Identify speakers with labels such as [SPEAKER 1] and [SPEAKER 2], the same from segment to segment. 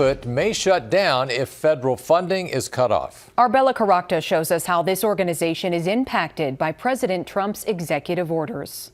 [SPEAKER 1] It may shut down if federal funding is cut off.
[SPEAKER 2] Our Bella Caracta shows us how this organization is impacted by President Trump's executive orders.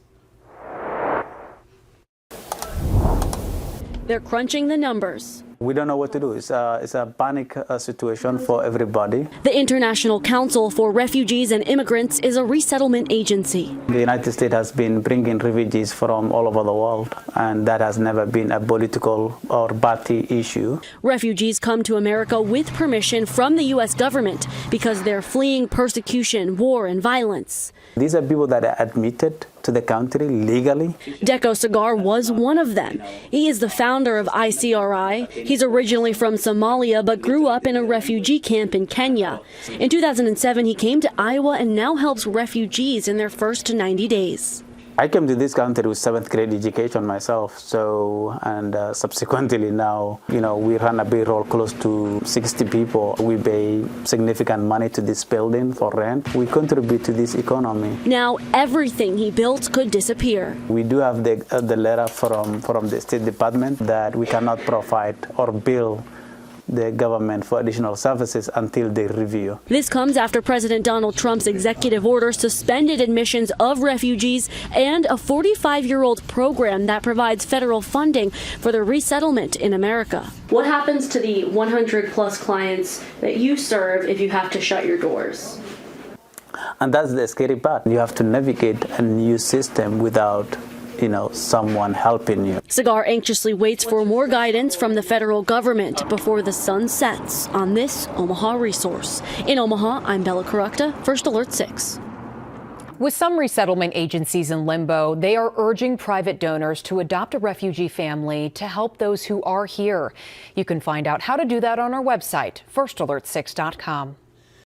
[SPEAKER 3] They're crunching the numbers.
[SPEAKER 4] We don't know what to do. It's a panic situation for everybody.
[SPEAKER 3] The International Council for Refugees and Immigrants is a resettlement agency.
[SPEAKER 4] The United States has been bringing refugees from all over the world, and that has never been a political or party issue.
[SPEAKER 3] Refugees come to America with permission from the U.S. government because they're fleeing persecution, war, and violence.
[SPEAKER 4] These are people that are admitted to the country legally.
[SPEAKER 3] Deco Cigar was one of them. He is the founder of ICRI. He's originally from Somalia but grew up in a refugee camp in Kenya. In 2007, he came to Iowa and now helps refugees in their first 90 days.
[SPEAKER 4] I came to this country with 7th grade education myself, and subsequently now, we run a payroll close to 60 people. We pay significant money to this building for rent. We contribute to this economy.
[SPEAKER 3] Now everything he built could disappear.
[SPEAKER 4] We do have the letter from the State Department that we cannot provide or bill the government for additional services until they review.
[SPEAKER 3] This comes after President Donald Trump's executive order suspended admissions of refugees and a 45-year-old program that provides federal funding for their resettlement in America. What happens to the 100-plus clients that you serve if you have to shut your doors?
[SPEAKER 4] And that's the scary part. You have to navigate a new system without someone helping you.
[SPEAKER 3] Cigar anxiously waits for more guidance from the federal government before the sun sets on this Omaha resource. In Omaha, I'm Bella Caracta, First Alert 6.
[SPEAKER 2] With some resettlement agencies in limbo, they are urging private donors to adopt a refugee family to help those who are here. You can find out how to do that on our website, firstalert6.com.